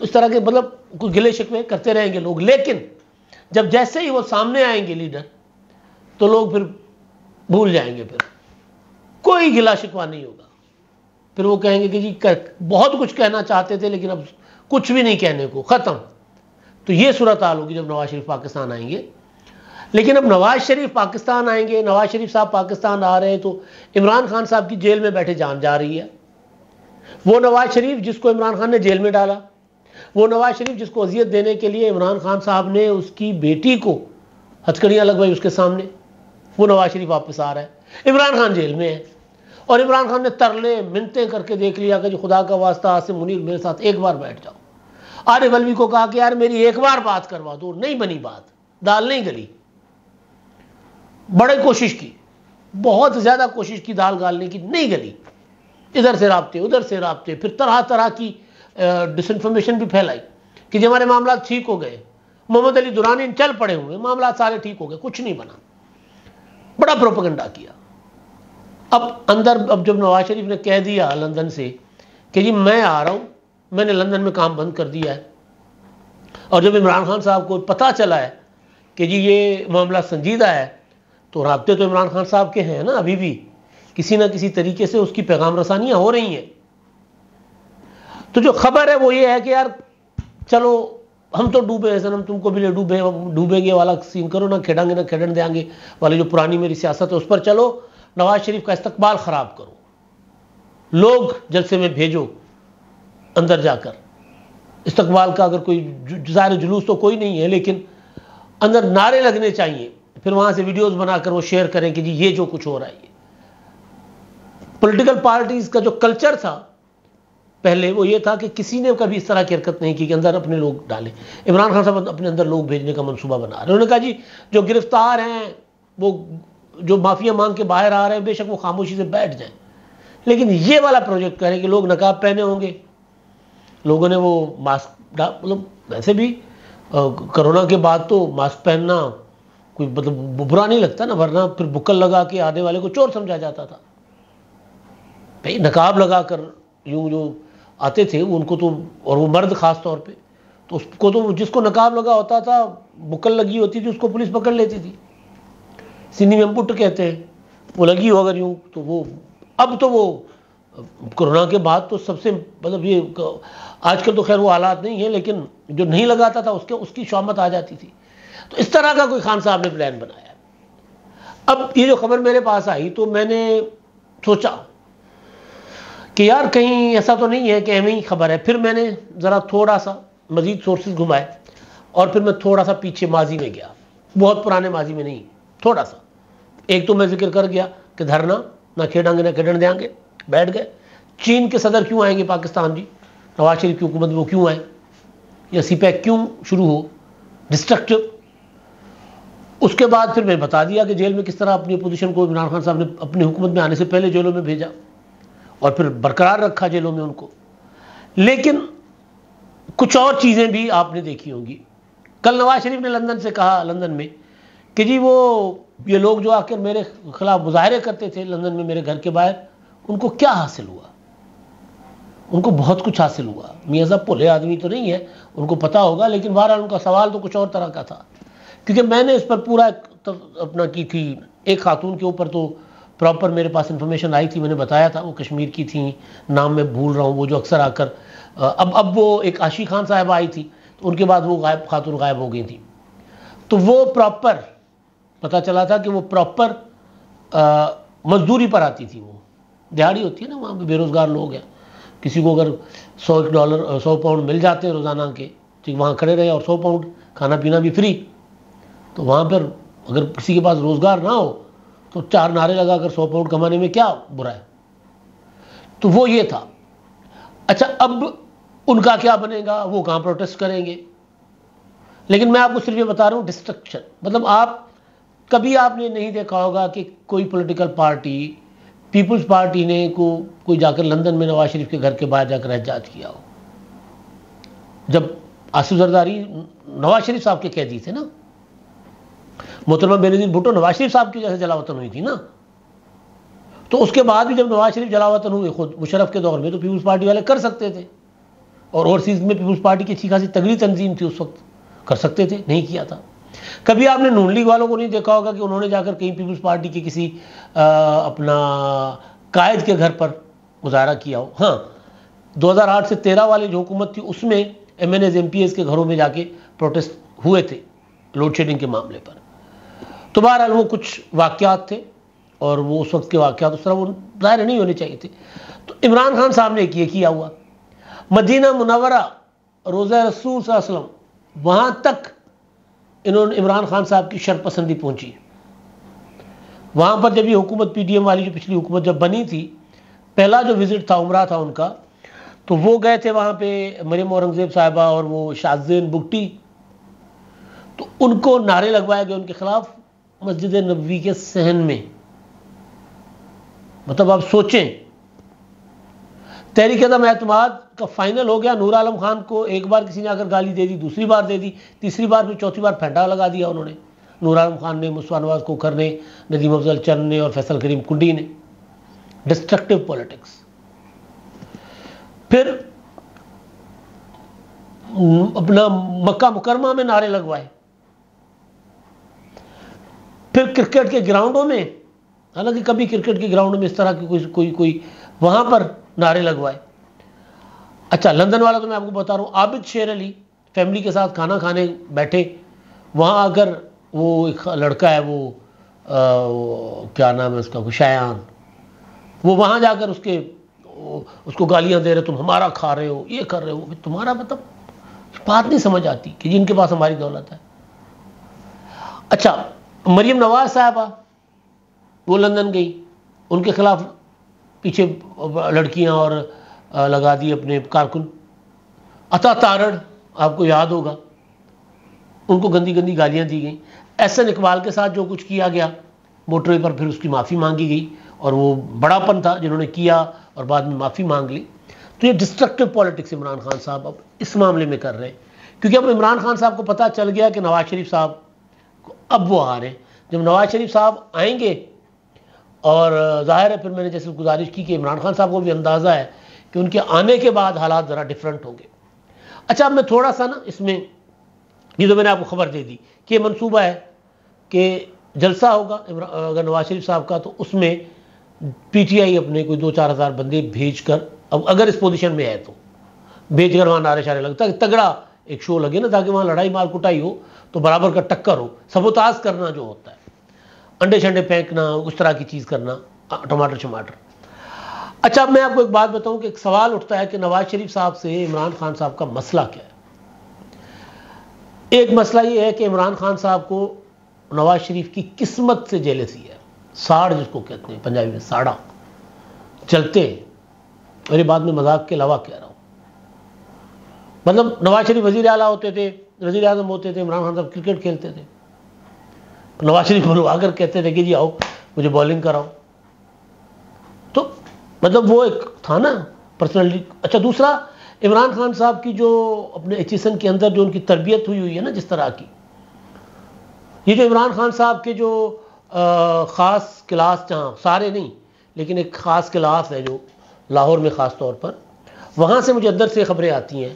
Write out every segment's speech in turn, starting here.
تو اس طرح کے مطلب کوئی گلے شکوے کرتے رہیں گے لوگ، لیکن جب جیسے ہی وہ سامنے آئیں گے لیڈر تو لوگ پھر بھول جائیں گے، پھر کوئی گلا شکوہ نہیں ہوگا، پھر وہ کہیں گے کہ جی بہت کچھ کہنا چاہتے تھے لیکن اب کچھ بھی نہیں کہنے کو، ختم۔ تو یہ صورتحال ہوگی جب نواز شریف پاکستان آئیں گے۔ لیکن اب نواز شریف پاکستان آئیں گے، نواز شریف صاحب پاکستان آ رہے ہیں تو عمران خان صاحب کی جیل میں بیٹھے جان جا رہی ہے۔ وہ نواز شریف جس کو عمران خان نے جیل میں ڈالا، وہ نواز شریف جس کو اذیت دینے کے لیے عمران خان صاحب نے اس کی بیٹی کو ہتھکڑیاں لگوائی اس کے سامنے، وہ نواز شریف واپس آ رہا ہے، عمران خان جیل میں ہے، اور عمران خان نے ترلے منتیں کر کے دیکھ لیا کہ جو خدا کا واسطہ عاصم منیر میرے ساتھ ایک بار بیٹھ جاؤ۔ عارف علوی کو کہا کہ یار میری ایک بار بات کروا دو، نہیں بنی بات، دال نہیں گلی۔ بڑے کوشش کی، بہت زیادہ کوشش کی دال گالنے کی، نہیں گلی۔ ادھر سے رابطے ادھر سے رابطے، پھر طرح طرح کی ڈس انفارمیشن بھی پھیلائی کہ جی ہمارے معاملات ٹھیک ہو گئے، محمد علی درانی چل پڑے ہوئے، معاملات سارے ٹھیک ہو گئے، کچھ نہیں بنا، بڑا پروپیگنڈا کیا۔ اب جب نواز شریف نے کہہ دیا لندن سے کہ جی میں آ رہا ہوں، میں نے لندن میں کام بند کر دیا ہے، اور جب عمران خان صاحب کو پتہ چلا ہے کہ جی یہ معاملہ سنجیدہ ہے، تو رابطے تو عمران خان صاحب کے ہیں نا، ابھی بھی کسی نہ کسی طریقے سے اس کی پیغام رسانیاں ہو رہی ہیں۔ تو جو خبر ہے وہ یہ ہے کہ یار چلو ہم تو ڈوبے ہیں سنم، تم کو بھی لے ڈوبے گے والا سین کرو، نہ کھیڑیں گے نہ کھیڑن دیں گے والی جو پرانی میری سیاست ہے اس پر چلو، نواز شریف کا استقبال خراب کرو، لوگ جلسے میں بھیجو اندر جا کر۔ استقبال کا اگر کوئی ظاہر جلوس تو کوئی نہیں ہے، لیکن اندر نعرے لگنے چاہیے، پھر وہاں سے ویڈیوز بنا کر وہ شیئر کریں کہ جی یہ جو کچھ ہو رہا ہے۔ پولیٹیکل پارٹیز کا جو کلچر تھا پہلے وہ یہ تھا کہ کسی نے کبھی اس طرح کی حرکت نہیں کی کہ اندر اپنے لوگ ڈالیں۔ عمران خان صاحب اپنے اندر لوگ بھیجنے کا منصوبہ بنا رہے ہیں۔ انہوں نے کہا جی جو گرفتار ہیں، وہ جو معافیا مانگ کے باہر آ رہے ہیں، بے شک وہ خاموشی سے بیٹھ جائیں، لیکن یہ والا پروجیکٹ کریں کہ لوگ نقاب پہنے ہوں گے، لوگوں نے وہ ماسک، مطلب ویسے بھی کرونا کے بعد تو ماسک پہننا کوئی مطلب برا نہیں لگتا نا، ورنہ پھر بکل لگا کے آنے والے کو چور سمجھا جاتا تھا۔ بھائی نقاب لگا کر یوں جو آتے تھے ان کو تو، اور وہ مرد خاص طور پہ، تو اس کو تو جس کو نقاب لگا ہوتا تھا، بکل لگی ہوتی تھی، اس کو پولیس پکڑ لیتی تھی، سینی میں پٹ کہتے ہیں، وہ لگی ہو اگر یوں تو وہ، اب تو وہ کرونا کے بعد تو سب سے مطلب یہ، آج کل تو خیر وہ حالات نہیں ہیں، لیکن جو نہیں لگاتا تھا اس کی شامت آ جاتی تھی۔ تو اس طرح کا کوئی خان صاحب نے پلان بنایا۔ اب یہ جو خبر میرے پاس آئی تو میں نے سوچا کہ یار کہیں ایسا تو نہیں ہے کہ ایم ہی خبر ہے۔ پھر میں نے ذرا تھوڑا سا مزید سورسز گھمائے، اور پھر میں تھوڑا سا پیچھے ماضی میں گیا، بہت پرانے ماضی میں نہیں، تھوڑا سا۔ ایک تو میں ذکر کر گیا کہ دھرنا، نہ کھیڑیں گے نہ کھیڑن دیں گے، بیٹھ گئے۔ چین کے صدر کیوں آئیں گے پاکستان جی؟ نواز شریف کی حکومت وہ کیوں آئیں؟ یا سی پیک کیوں شروع ہو ڈسٹرکٹیو؟ اس کے بعد پھر میں بتا دیا کہ جیل میں کس طرح اپنی اپوزیشن کو عمران خان صاحب نے اپنی حکومت میں آنے سے پہلے جیلوں میں بھیجا، اور پھر برقرار رکھا جیلوں میں ان کو۔ لیکن کچھ اور چیزیں بھی آپ نے دیکھی ہوں گی۔ کل نواز شریف نے لندن سے کہا، لندن میں، کہ جی وہ یہ لوگ جو آ کر میرے خلاف مظاہرے کرتے تھے لندن میں میرے گھر کے باہر، ان کو کیا حاصل ہوا؟ ان کو بہت کچھ حاصل ہوا۔ میاں صاحب بھولے آدمی تو نہیں ہے، ان کو پتہ ہوگا، لیکن بہرحال ان کا سوال تو کچھ اور طرح کا تھا، کیونکہ میں نے اس پر پورا اپنا کی تھی۔ ایک خاتون کے اوپر تو پراپر میرے پاس انفارمیشن آئی تھی، میں نے بتایا تھا، وہ کشمیر کی تھیں، نام میں بھول رہا ہوں، وہ جو اکثر آ کر اب وہ ایک عاشی خان صاحب آئی تھی، تو ان کے بعد وہ خاتون غائب ہو گئی تھی۔ تو وہ پراپر پتہ چلا تھا کہ وہ پراپر مزدوری پر آتی تھی، وہ دیہڑی ہوتی ہے نا، وہاں پہ بے روزگار لوگ ہیں، کسی کو اگر $100 پاؤنڈ مل جاتے ہیں روزانہ کے، ٹھیک وہاں کھڑے رہے اور 100 پاؤنڈ کھانا پینا بھی فری، تو وہاں پر اگر کسی کے پاس روزگار نہ ہو تو 4 نعرے لگا کر 100 پاؤنڈ کمانے میں کیا برا ہے؟ تو وہ یہ تھا۔ اچھا اب ان کا کیا بنے گا؟ وہ کہاں پروٹیسٹ کریں گے؟ لیکن میں آپ کو صرف یہ بتا رہا ہوں ڈسٹرکشن، مطلب کبھی آپ نے نہیں دیکھا ہوگا کہ کوئی پولیٹیکل پارٹی، پیپلز پارٹی نے کوئی جا کر لندن میں نواز شریف کے گھر کے باہر جا کر احتجاج کیا ہو۔ جب آصف زرداری نواز شریف صاحب کے قیدی تھے نا، محترمہ بینظیر بھٹو نواز شریف صاحب کی جیسے جلا وطن ہوئی تھی نا، تو اس کے بعد بھی جب نواز شریف جلا وطن ہوئے خود مشرف کے دور میں، تو پیپلز پارٹی والے کر سکتے تھے، اور اوورسیز میں پیپلز پارٹی کی اچھی خاصی تگڑی تنظیم تھی اس وقت, کر سکتے تھے, نہیں کیا تھا. کبھی آپ نے نون لیگ والوں کو نہیں دیکھا ہوگا کہ انہوں نے جا کر کہیں پیپلز پارٹی کے کسی اپنا قائد کے گھر پر مظاہرہ کیا ہو. ہاں 2008 سے 13 والی جو حکومت تھی اس میں M N As M P As کے گھروں میں جا کے پروٹیسٹ ہوئے تھے لوڈ شیڈنگ کے معاملے پر. تو بہرحال وہ کچھ واقعات تھے اور وہ اس وقت کے واقعات اس طرح وہ ظاہر نہیں ہونے چاہیے تھے. تو عمران خان صاحب نے یہ کیا ہوا, مدینہ منورہ روضہ رسول صلی اللہ علیہ وسلم وہاں تک انہوں نے عمران خان صاحب کی شرپسندی پہنچی. وہاں پر جب یہ حکومت پی ڈی ایم والی جو پچھلی حکومت جب بنی تھی, پہلا جو وزٹ تھا عمرہ تھا ان کا, تو وہ گئے تھے وہاں پہ مریم اورنگزیب صاحبہ اور وہ شاذین بگٹی, تو ان کو نعرے لگوائے گئے ان کے خلاف مسجد نبوی کے صحن میں. مطلب آپ سوچیں, تحریک عدم اعتماد کا فائنل ہو گیا, نور عالم خان کو ایک بار کسی نے آ کر گالی دے دی, دوسری بار دے دی, تیسری بار پھر چوتھی بار پھینٹا لگا دیا انہوں نے, نور عالم خان نے, مصطفیٰ نواز کھوکھر نے, ندیم افضل چند نے اور فیصل کریم کنڈی نے. Destructive politics. پھر اپنا مکہ مکرمہ میں نعرے لگوائے, پھر کرکٹ کے گراؤنڈوں میں, حالانکہ کبھی کرکٹ کے گراؤنڈ میں اس طرح کی کوئی وہاں پر نعرے لگوائے. اچھا لندن والا تو میں آپ کو بتا رہا ہوں, عابد شیر علی فیملی کے ساتھ کھانا کھانے بیٹھے, وہاں اگر وہ ایک لڑکا ہے وہ کیا نام ہے اس کا, شایان, وہ وہاں جا کر اس کو گالیاں دے رہے, تم ہمارا کھا رہے ہو, یہ کر رہے ہو. تمہارا مطلب بات نہیں سمجھ آتی کہ جن کے پاس ہماری دولت ہے. اچھا مریم نواز صاحبہ وہ لندن گئی, ان کے خلاف پیچھے لڑکیاں اور لگا دی اپنے کارکن. عطا تارڑ آپ کو یاد ہوگا, ان کو گندی گندی گالیاں دی گئیں. احسن اقبال کے ساتھ جو کچھ کیا گیا موٹر وے پر, پھر اس کی معافی مانگی گئی, اور وہ بڑا پن تھا جنہوں نے کیا اور بعد میں معافی مانگ لی. تو یہ ڈسٹرکٹیو پالیٹکس عمران خان صاحب اب اس معاملے میں کر رہے ہیں, کیونکہ اب عمران خان صاحب کو پتہ چل گیا کہ نواز شریف صاحب اب وہ آ رہے ہیں. جب نواز شریف صاحب آئیں گے, اور ظاہر ہے پھر میں نے جیسے گزارش کی کہ عمران خان صاحب کو بھی اندازہ ہے کہ ان کے آنے کے بعد حالات ذرا ڈیفرنٹ ہوں گے. اچھا اب میں تھوڑا سا نا اس میں, یہ تو میں نے آپ کو خبر دے دی کہ یہ منصوبہ ہے کہ جلسہ ہوگا اگر نواز شریف صاحب کا, تو اس میں پی ٹی آئی اپنے کوئی 2-4 ہزار بندے بھیج کر, اب اگر اس پوزیشن میں ہے تو بھیج کر وہاں نعرے شارے لگتا ہے کہ تگڑا ایک شو لگے نا, تاکہ وہاں لڑائی مار کٹائی ہو تو برابر کا ٹکر ہو. سبوتاز کرنا جو ہوتا ہے, انڈے شنڈے پھینکنا, اس طرح کی چیز کرنا, ٹماٹر شماٹر. اچھا اب میں آپ کو ایک بات بتاؤں کہ ایک سوال اٹھتا ہے کہ نواز شریف صاحب سے عمران خان صاحب کا مسئلہ کیا ہے. ایک مسئلہ یہ ہے کہ عمران خان صاحب کو نواز شریف کی قسمت سے جیلسی ہے, ساڑ جس کو کہتے ہیں پنجابی میں, ساڑا چلتے ہیں. اور یہ بات میں مذاق کے علاوہ کہہ رہا ہوں. مطلب نواز شریف وزیر اعلیٰ ہوتے تھے, وزیر اعظم ہوتے تھے, عمران خان صاحب کرکٹ کھیلتے تھے, نواز شریف بلوا کر کہتے تھے کہ جی آؤ مجھے بالنگ کراؤ. تو مطلب وہ ایک تھا نا پرسنالٹی. اچھا دوسرا, عمران خان صاحب کی جو اپنے ایچیسن کے اندر جو ان کی تربیت ہوئی ہے نا جس طرح کی, یہ جو عمران خان صاحب کے جو خاص کلاس, جہاں سارے نہیں لیکن ایک خاص کلاس ہے جو لاہور میں خاص طور پر, وہاں سے مجھے اندر سے خبریں آتی ہیں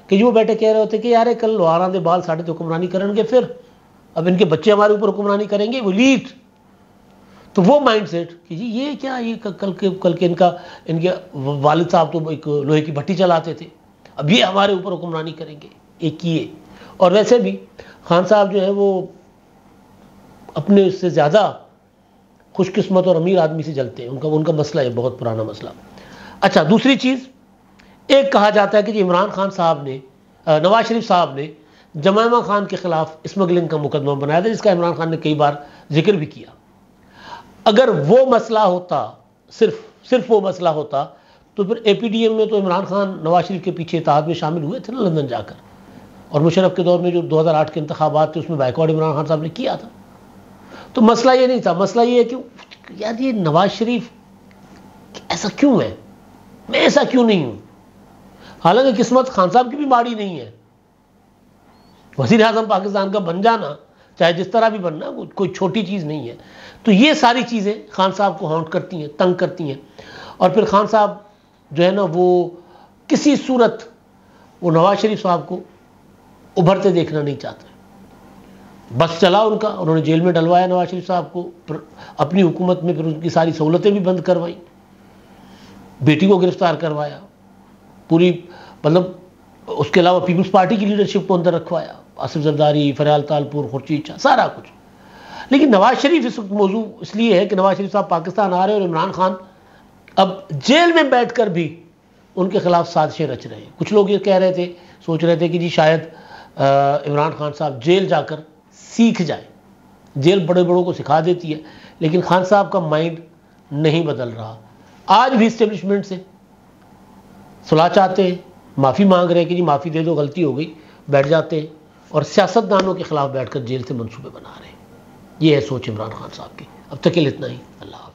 کہ جو بیٹے کہہ رہے ہوتے کہ یار کل لوہاراں دے بال ساڑھے تو حکمرانی کریں گے, پھر اب ان کے بچے ہمارے اوپر حکمرانی کریں گے, وہ لیٹ. تو وہ مائنڈ سیٹ کہ جی یہ کیا, یہ کل کے ان کے والد صاحب تو ایک لوہے کی بھٹی چلاتے تھے, اب یہ ہمارے اوپر حکمرانی کریں گے, ایک یہ. اور ویسے بھی خان صاحب جو ہے وہ اپنے اس سے زیادہ خوش قسمت اور امیر آدمی سے جلتے ہیں, ان کا مسئلہ ہے بہت پرانا مسئلہ. اچھا دوسری چیز, ایک کہا جاتا ہے کہ جی عمران خان صاحب نے, نواز شریف صاحب نے جمائمہ خان کے خلاف اسمگلنگ کا مقدمہ بنایا تھا, جس کا عمران خان نے کئی بار ذکر بھی کیا. اگر وہ مسئلہ ہوتا, صرف وہ مسئلہ ہوتا, تو پھر اے پی ڈی ایم میں تو عمران خان نواز شریف کے پیچھے اتحاد میں شامل ہوئے تھے نا لندن جا کر, اور مشرف کے دور میں جو 2008 کے انتخابات تھے اس میں بائیکاٹ عمران خان صاحب نے کیا تھا. تو مسئلہ یہ نہیں تھا, مسئلہ یہ ہے کہ یار یہ نواز شریف ایسا کیوں ہے, میں ایسا کیوں نہیں ہوں. حالانکہ قسمت خان صاحب کی بھی ماڑی نہیں ہے, وزیر اعظم پاکستان کا بن جانا چاہے جس طرح بھی بننا کوئی چھوٹی چیز نہیں ہے. تو یہ ساری چیزیں خان صاحب کو ہانٹ کرتی ہیں, تنگ کرتی ہیں. اور پھر خان صاحب جو ہے نا وہ کسی صورت وہ نواز شریف صاحب کو ابھرتے دیکھنا نہیں چاہتے. بس چلا ان کا، انہوں نے جیل میں ڈلوایا نواز شریف صاحب کو، پھر اپنی حکومت میں پھر ان کی ساری سہولتیں بھی بند کروائیں، بیٹی کو گرفتار کروایا، پوری مطلب اس کے علاوہ پیپلز پارٹی کی لیڈرشپ کو اندر رکھوایا، آصف زرداری، فریال تالپور، خورشید شاہ، سارا کچھ. لیکن نواز شریف اس وقت موضوع اس لیے ہے کہ نواز شریف صاحب پاکستان آ رہے ہیں اور عمران خان اب جیل میں بیٹھ کر بھی ان کے خلاف سازشیں رچ رہے ہیں. کچھ لوگ یہ کہہ رہے تھے، سوچ رہے تھے کہ جی شاید عمران خان صاحب جیل جا کر سیکھ جائیں، جیل بڑے بڑوں کو سکھا دیتی ہے. لیکن خان صاحب کا مائنڈ نہیں بدل رہا. آج بھی اسٹیبلشمنٹ سے صلاح چاہتے ہیں، معافی مانگ رہے ہیں کہ جی معافی دے دو، غلطی ہو گئی، بیٹھ جاتے ہیں اور سیاستدانوں کے خلاف بیٹھ کر جیل سے منصوبے بنا رہے ہیں. یہ ہے سوچ عمران خان صاحب کی. اب تک کے لیے اتنا ہی. اللہ